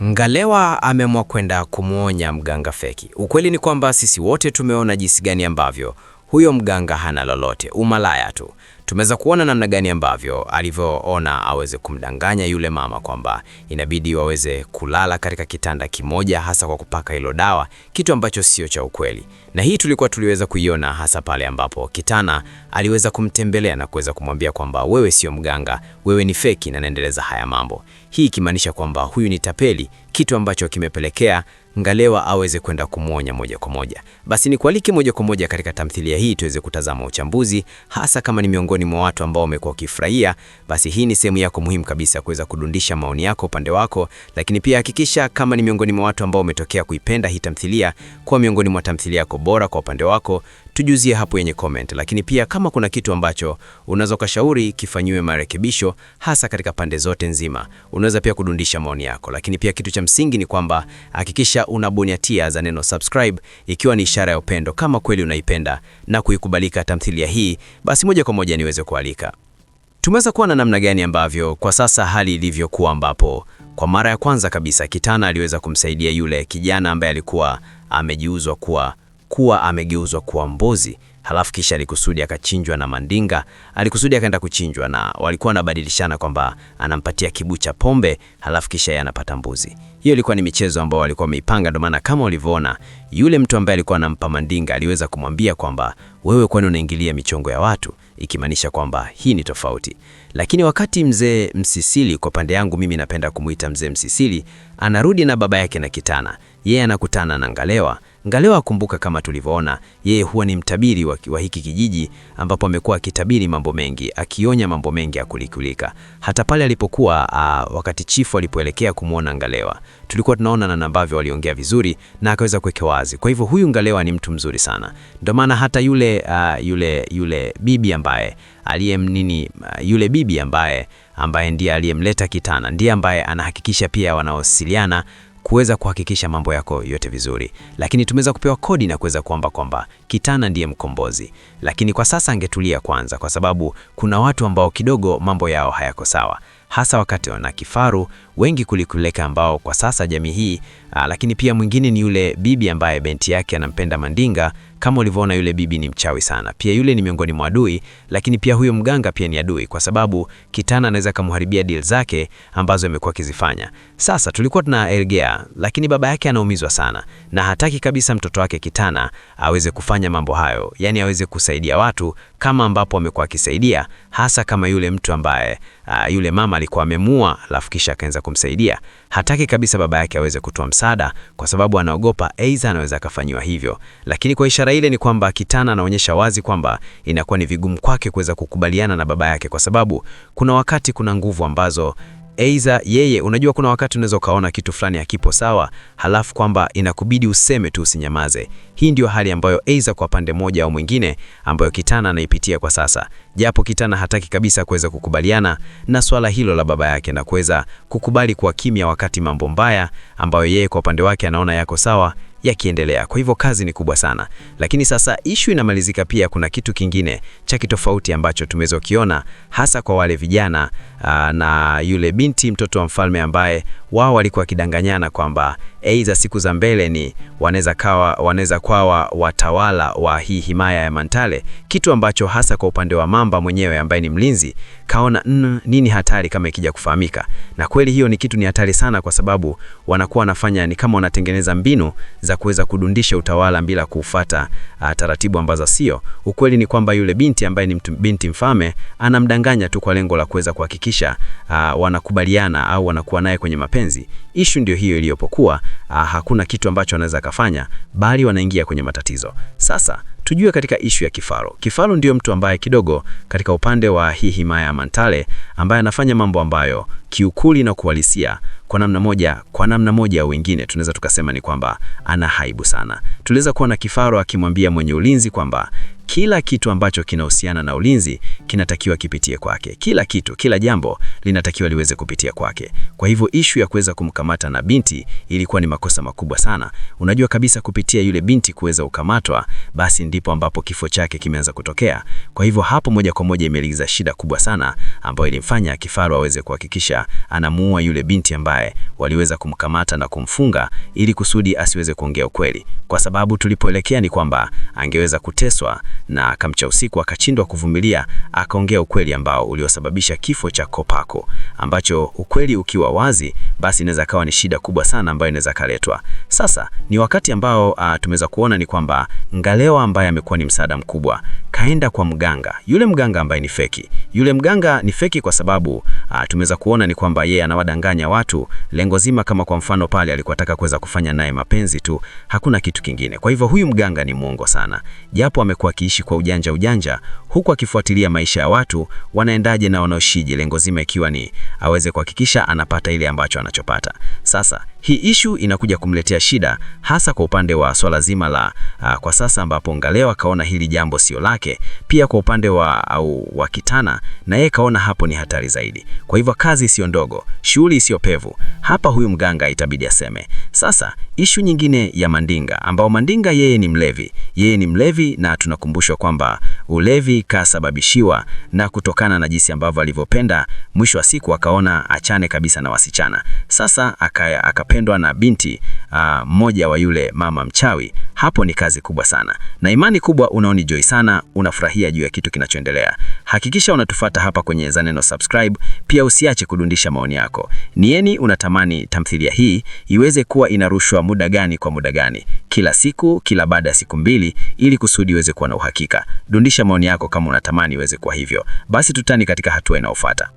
Ngalewa ameamua kwenda kumwonya mganga feki. Ukweli ni kwamba sisi wote tumeona jinsi gani ambavyo huyo mganga hana lolote, umalaya tu. Tumeweza kuona namna gani ambavyo alivyoona aweze kumdanganya yule mama kwamba inabidi waweze kulala katika kitanda kimoja, hasa kwa kupaka hilo dawa, kitu ambacho sio cha ukweli. Na hii tuliweza kuiona hasa pale ambapo Kitana aliweza kumtembelea na kuweza kumwambia kwamba wewe sio mganga, wewe ni feki na naendeleza haya mambo. Hii ikimaanisha kwamba huyu ni tapeli, kitu ambacho kimepelekea Ngalewa aweze kwenda kumwonya moja kwa moja. Basi ni kualike moja kwa moja katika tamthilia hii tuweze kutazama uchambuzi, hasa kama ni miongoni mwa watu ambao wamekuwa wakifurahia, basi hii ni sehemu yako muhimu kabisa kuweza kudundisha maoni yako upande wako, lakini pia hakikisha kama ni miongoni mwa watu ambao umetokea kuipenda hii tamthilia, kwa miongoni mwa tamthilia yako bora kwa upande wako, tujuzie hapo yenye comment. Lakini pia kama kuna kitu ambacho unaweza kushauri kifanyiwe marekebisho, hasa katika pande zote nzima, unaweza pia kudundisha maoni yako. Lakini pia kitu cha msingi ni kwamba hakikisha unabonyeza za neno subscribe, ikiwa ni ishara ya upendo kama kweli unaipenda na kuikubalika tamthilia hii, basi moja kwa moja niweze kualika. Tumeweza kuona namna gani ambavyo kwa sasa hali ilivyokuwa, ambapo kwa mara ya kwanza kabisa Kitana aliweza kumsaidia yule kijana ambaye alikuwa amegeuzwa kuwa mbuzi, halafu kisha alikusudi akachinjwa na Mandinga, alikusudi akaenda kuchinjwa na walikuwa wanabadilishana kwamba anampatia kibu cha pombe, halafu kisha yeye anapata mbuzi. Hiyo ilikuwa ni michezo ambayo walikuwa wameipanga, ndio maana kama ulivyoona yule mtu ambaye alikuwa anampa Mandinga aliweza kumwambia kwamba wewe kwani unaingilia michongo ya watu, ikimaanisha kwamba hii ni tofauti. Lakini wakati mzee Msisili, kwa pande yangu mimi napenda kumuita mzee Msisili, anarudi na baba yake na Kitana, yeye anakutana na Ngalewa. Ngalewa, kumbuka kama tulivyoona, yeye huwa ni mtabiri wa hiki kijiji, ambapo amekuwa akitabiri mambo mengi, akionya mambo mengi ya kulikulika. Hata pale alipokuwa wakati chifu alipoelekea kumuona Ngalewa, tulikuwa tunaona na ambavyo waliongea vizuri na akaweza kuweka wazi. Kwa hivyo huyu Ngalewa ni mtu mzuri sana. Ndio maana hata yule bibi ambaye yule bibi ambaye ndiye aliyemleta Kitana, ndiye ambaye anahakikisha pia wanaosiliana kuweza kuhakikisha mambo yako yote vizuri. Lakini tumeweza kupewa kodi na kuweza kwamba Kitana ndiye mkombozi. Lakini kwa sasa angetulia kwanza, kwa sababu kuna watu ambao kidogo mambo yao hayako sawa, hasa wakati wana kifaru wengi kulikuleka ambao kwa sasa jamii hii. Lakini pia mwingine ni yule bibi ambaye binti yake anampenda Mandinga. Kama ulivyoona, yule bibi ni mchawi sana, pia yule ni miongoni mwa adui. Lakini pia huyo mganga pia ni adui, kwa sababu Kitana anaweza kumharibia deal zake ambazo amekuwa akizifanya. Sasa tulikuwa tunaelekea, lakini baba yake anaumizwa sana na hataki kabisa mtoto wake Kitana aweze kufanya mambo hayo, yani aweze kusaidia watu kama ambapo amekuwa akisaidia, hasa kama yule mtu ambaye yule mama alikuwa amemua alafu kisha akaanza kumsaidia. Hataki kabisa baba yake aweze kutoa msaada, kwa sababu anaogopa aidha anaweza akafanywa hivyo. Lakini kwa ishara ile ni kwamba Kitana anaonyesha wazi kwamba inakuwa ni vigumu kwake kuweza kukubaliana na baba yake, kwa sababu kuna wakati kuna nguvu ambazo aidha yeye, unajua kuna wakati unaweza ukaona kitu fulani hakipo sawa, halafu kwamba inakubidi useme tu, usinyamaze. Hii ndio hali ambayo aidha kwa pande moja au mwingine ambayo Kitana anaipitia kwa sasa, japo Kitana hataki kabisa kuweza kukubaliana na swala hilo la baba yake na kuweza kukubali kwa kimya wakati mambo mbaya ambayo yeye kwa upande wake anaona yako sawa yakiendelea. Kwa hivyo kazi ni kubwa sana. Lakini sasa issue inamalizika, pia kuna kitu kingine cha kitofauti ambacho tumeweza kukiona, hasa kwa wale vijana na yule binti mtoto wa mfalme ambaye wao walikuwa kidanganyana kwamba aidha siku za mbele ni wanaweza kuwa watawala wa hii himaya ya Mantale, kitu ambacho hasa kwa upande wa Mamba mwenyewe ambaye ni mlinzi kaona nini hatari kama ikija kufahamika. Na kweli hiyo ni kitu ni hatari sana, kwa sababu wanakuwa wanafanya ni kama wanatengeneza mbinu za kuweza kudundisha utawala bila kufuata taratibu ambazo sio. Ukweli ni kwamba yule binti ambaye ni binti mfalme anamdanganya tu kwa lengo la kuweza kuhakikisha wanakubaliana au wanakuwa naye kwenye mapenzi. Issue ndio hiyo iliyopokuwa, hakuna kitu ambacho anaweza kafanya, bali wanaingia kwenye matatizo. Sasa tujue katika issue ya Kifaru. Kifaru ndio mtu ambaye kidogo katika upande wa hii himaya ya Mantale ambaye anafanya mambo ambayo kiukuli na kuhalisia kwa namna moja au wengine tunaweza tukasema ni kwamba ana haibu sana. Tuliweza kuona Kifaru akimwambia mwenye ulinzi kwamba kila kitu ambacho kinahusiana na ulinzi kinatakiwa kipitie kwake. Kila kitu, kila jambo linatakiwa liweze kupitia kwake. Kwa hivyo issue ya kuweza kumkamata na binti ilikuwa ni makosa makubwa sana. Unajua kabisa kupitia yule binti kuweza kukamatwa, basi ndipo ambapo kifo chake kimeanza kutokea. Kwa hivyo hapo moja kwa moja imeliza shida kubwa sana ambayo ilimfanya Kifaru aweze kuhakikisha anamuua yule binti ambaye waliweza kumkamata na kumfunga ili kusudi asiweze kuongea ukweli, kwa sababu tulipoelekea ni kwamba angeweza kuteswa na akamcha usiku akashindwa kuvumilia, akaongea ukweli ambao uliosababisha kifo cha Kopako, ambacho ukweli ukiwa wazi basi inaweza kawa ni shida kubwa sana ambayo inaweza kaletwa. Sasa ni wakati ambao tumeweza kuona ni kwamba Ngalewa ambaye amekuwa ni msaada mkubwa kaenda kwa mganga. Yule mganga ambaye ni feki. Yule mganga ni feki kwa sababu tumeweza kuona ni kwamba yeye anawadanganya watu, lengo zima kama kwa mfano pale alikuwa anataka kuweza kufanya naye mapenzi tu, hakuna kitu kingine. Kwa hivyo huyu mganga ni muongo sana. Japo amekuwa akiishi kwa ujanja huku akifuatilia maisha ya watu wanaendaje na wanaoshije, lengo zima ikiwa ni aweze kuhakikisha anapata ile ambacho anachopata. Sasa hii issue inakuja kumletea shida hasa kwa upande wa swala zima la kwa sasa ambapo Ngalewa kaona hili jambo sio lake, pia kwa upande wa Kitana na yeye kaona hapo ni hatari zaidi. Kwa hivyo kazi sio ndogo, shughuli sio pevu. Hapa huyu mganga itabidi aseme. Sasa issue nyingine ya Mandinga, ambao Mandinga yeye ni mlevi. Yeye ni mlevi na tunakumbushwa kwamba ulevi kasababishiwa na kutokana na jinsi ambavyo alivyopenda, mwisho wa siku akaona achane kabisa na wasichana. Sasa akapendwa na binti mmoja wa yule mama mchawi. Hapo ni kazi kubwa sana. Na imani kubwa unaoni Joy sana, unafurahia juu ya kitu kinachoendelea. Hakikisha unatufuata hapa kwenye Zaneno subscribe, pia usiache kudundisha maoni yako. Nieni unatamani tamthilia hii iweze kuwa inarushwa muda gani kwa muda gani? Kila siku, kila baada ya siku 2 ili kusudi iweze kuwa na uhakika. Dundisha maoni yako kama unatamani iweze kuwa hivyo. Basi tutani katika hatua inayofuata.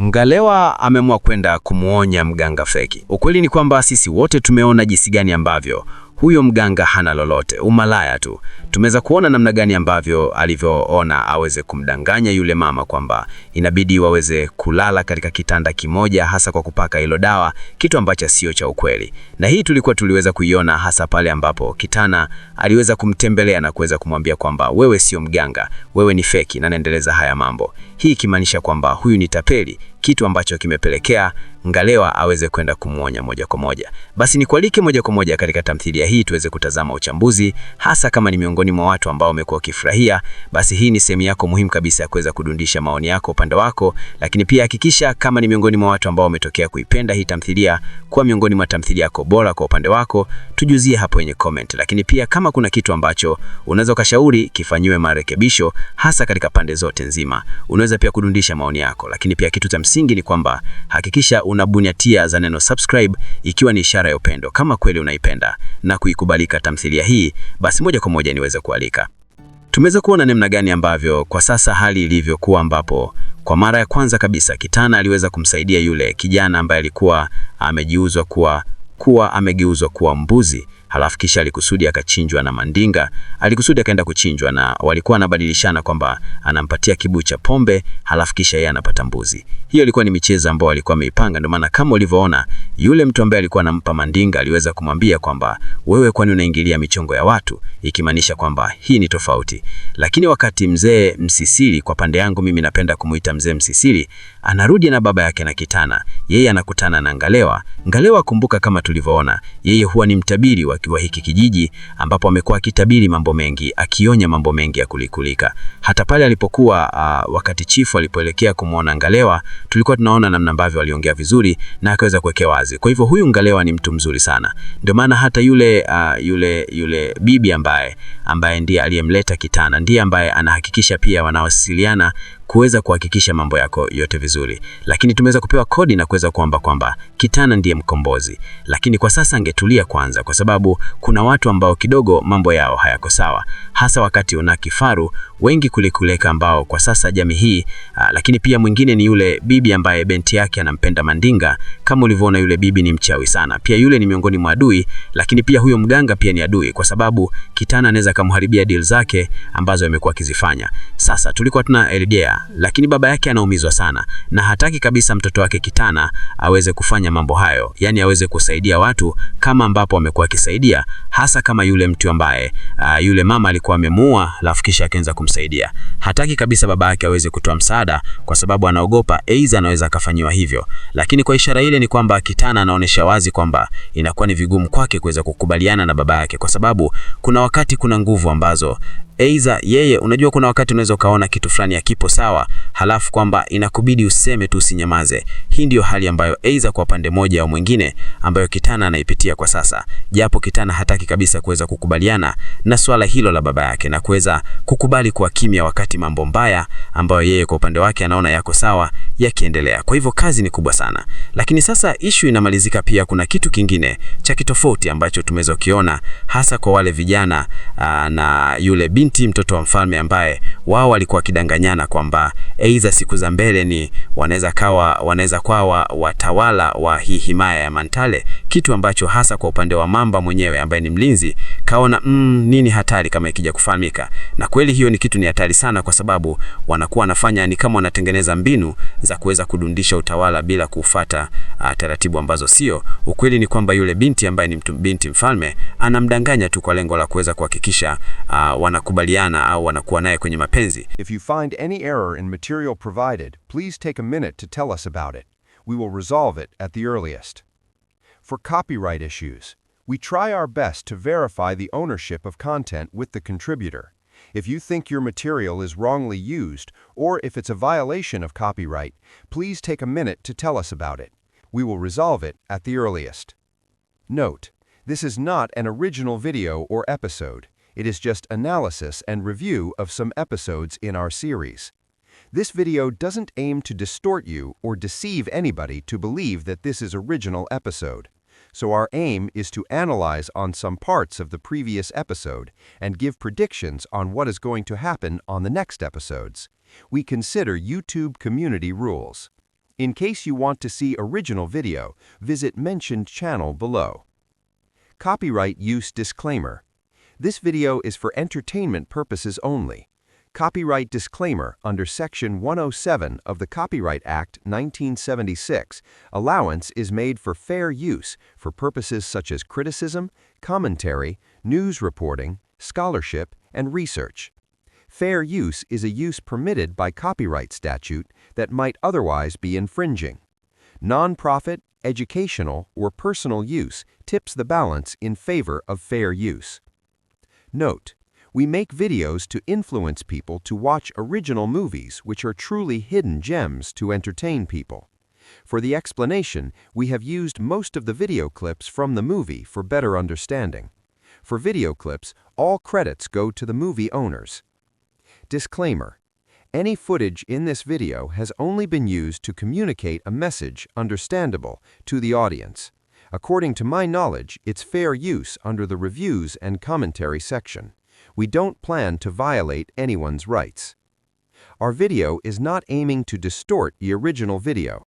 Ngalewa ameamua kwenda kumuonya mganga feki. Ukweli ni kwamba sisi wote tumeona jinsi gani ambavyo huyo mganga hana lolote, umalaya tu. Tumeweza kuona namna gani ambavyo alivyoona aweze kumdanganya yule mama kwamba inabidi waweze kulala katika kitanda kimoja, hasa kwa kupaka hilo dawa, kitu ambacho sio cha ukweli. Na hii tuliweza kuiona hasa pale ambapo Kitana aliweza kumtembelea na kuweza kumwambia kwamba wewe sio mganga, wewe ni feki na naendeleza haya mambo. Hii ikimaanisha kwamba huyu ni tapeli, kitu ambacho kimepelekea Ngalewa aweze kwenda kumuonya moja kwa moja. Basi nikualike moja kwa moja katika tamthilia hii tuweze kutazama uchambuzi, hasa kama ni miongoni mwa watu ambao wamekuwa wakifurahia. Basi hii ni sehemu yako muhimu kabisa ya kuweza kudundisha maoni yako upande wako, lakini pia hakikisha kama ni miongoni mwa watu ambao wametokea kuipenda hii tamthilia kwa miongoni mwa tamthilia yako bora kwa upande wako, tujuzie hapo kwenye comment. Lakini pia kama kuna kitu ambacho unaweza kushauri kifanyiwe marekebisho hasa katika pande zote nzima, unaweza pia kudundisha maoni yako. Lakini pia kitu cha msingi ni kwamba hakikisha unabunyatia Zaneno subscribe ikiwa ni ishara ya upendo. Kama kweli unaipenda na kuikubalika tamthilia hii, basi moja kwa moja niweze kualika. Tumeweza kuona namna gani ambavyo kwa sasa hali ilivyokuwa, ambapo kwa mara ya kwanza kabisa Kitana aliweza kumsaidia yule kijana ambaye alikuwa amegeuzwa kuwa mbuzi, halafu kisha alikusudi akachinjwa na Mandinga. Alikusudi akaenda kuchinjwa na walikuwa wanabadilishana kwamba anampatia kibu cha pombe, halafu kisha yeye anapata mbuzi. Hiyo ilikuwa ni michezo ambayo alikuwa ameipanga. Ndio maana kama ulivyoona yule mtu ambaye alikuwa anampa Mandinga aliweza kumwambia kwamba wewe kwani unaingilia michongo ya watu, ikimaanisha kwamba hii ni tofauti. Lakini wakati mzee Msisili, kwa pande yangu mimi napenda kumuita mzee Msisili, anarudi na baba yake na Kitana, yeye anakutana na Ngalewa. Ngalewa, kumbuka kama tulivyoona, yeye huwa ni mtabiri wa hiki kijiji, ambapo amekuwa akitabiri mambo mengi, akionya mambo mengi ya kulikulika. Hata pale alipokuwa wakati chifu alipoelekea kumuona Ngalewa, tulikuwa tunaona namna ambavyo aliongea vizuri na akaweza kuwekea wazi. Kwa hivyo huyu Ngalewa ni mtu mzuri sana. Ndio maana hata yule bibi ambaye ndiye aliyemleta Kitana, ndiye ambaye anahakikisha pia wanawasiliana kuweza kuhakikisha mambo yako yote vizuri. Lakini tumeweza kupewa kodi na kuweza kuomba kwamba Kitana ndiye mkombozi. Lakini kwa sasa angetulia kwanza, kwa sababu kuna watu ambao kidogo mambo yao hayako sawa, hasa wakati una kifaru wengi kulikuleka ambao kwa sasa jamii hii. Lakini pia mwingine ni yule bibi ambaye binti yake anampenda Mandinga. Kama ulivyoona yule bibi ni mchawi sana, pia yule ni miongoni mwa adui. Lakini pia huyo mganga pia ni adui, kwa sababu Kitana anaweza kumharibia deal zake ambazo amekuwa akizifanya. Sasa tulikuwa tunaelekea, lakini baba yake anaumizwa sana na hataki kabisa mtoto wake Kitana aweze kufanya mambo hayo, yani aweze kusaidia watu kama ambapo amekuwa akisaidia, hasa kama yule mtu ambaye yule mama alikuwa amemuua alafu kisha akaanza kumsaidia. Hataki kabisa baba yake aweze kutoa msaada kwa sababu anaogopa aidha anaweza akafanywa hivyo. Lakini kwa ishara ile ni kwamba Kitana anaonesha wazi kwamba inakuwa ni vigumu kwake kuweza kukubaliana na baba yake, kwa sababu kuna wakati kuna nguvu ambazo aidha yeye, unajua kuna wakati unaweza ukaona kitu fulani hakipo sawa, halafu kwamba inakubidi useme tu, usinyamaze. Hii ndio hali ambayo aidha kwa pande moja au mwingine ambayo Kitana anaipitia kwa sasa, japo Kitana hataki kabisa kuweza kukubaliana na swala hilo la baba yake na kuweza kukubali kuwa kimya wakati mambo mbaya ambayo yeye kwa upande wake anaona yako sawa yakiendelea. Kwa hivyo kazi ni kubwa sana, lakini sasa issue inamalizika. Pia kuna kitu kingine cha kitofauti ambacho tumeweza kukiona hasa kwa wale vijana na yule binti mtoto wa mfalme ambaye wao walikuwa kidanganyana kwamba aidha siku za mbele ni wanaweza kuwa watawala wa hii himaya ya Mantale, kitu ambacho hasa kwa upande wa Mamba mwenyewe ambaye ni mlinzi kaona nini hatari kama ikija kufahamika. Na kweli hiyo ni kitu ni hatari sana, kwa sababu wanakuwa wanafanya ni kama wanatengeneza mbinu za kuweza kudundisha utawala bila kufuata taratibu ambazo sio. Ukweli ni kwamba yule binti ambaye ni binti mfalme anamdanganya tu kwa lengo la kuweza kuhakikisha wanakubaliana au wanakuwa naye kwenye mapenzi. If you find any error in material provided, please take a minute to tell us about it. We will resolve it at the earliest. For copyright issues, we try our best to verify the ownership of content with the contributor. If you think your material is wrongly used, or if it's a violation of copyright, please take a minute to tell us about it. We will resolve it at the earliest. Note: this is not an original video or episode. It is just analysis and review of some episodes in our series. This video doesn't aim to distort you or deceive anybody to believe that this is original episode. So our aim is to analyze on some parts of the previous episode and give predictions on what is going to happen on the next episodes. We consider YouTube community rules. In case you want to see original video, visit mentioned channel below. Copyright use disclaimer. This video is for entertainment purposes only. Copyright disclaimer under Section 107 of the Copyright Act 1976. Allowance is made for fair use for purposes such as criticism, commentary, news reporting, scholarship, and research. Fair use is a use permitted by copyright statute that might otherwise be infringing. Non-profit, educational, or personal use tips the balance in favor of fair use. Note: we make videos to influence people to watch original movies which are truly hidden gems to entertain people. For the explanation, we have used most of the video clips from the movie for better understanding. For video clips, all credits go to the movie owners. Disclaimer: any footage in this video has only been used to communicate a message understandable to the audience. According to my knowledge, it's fair use under the reviews and commentary section. We don't plan to violate anyone's rights. Our video is not aiming to distort the original video.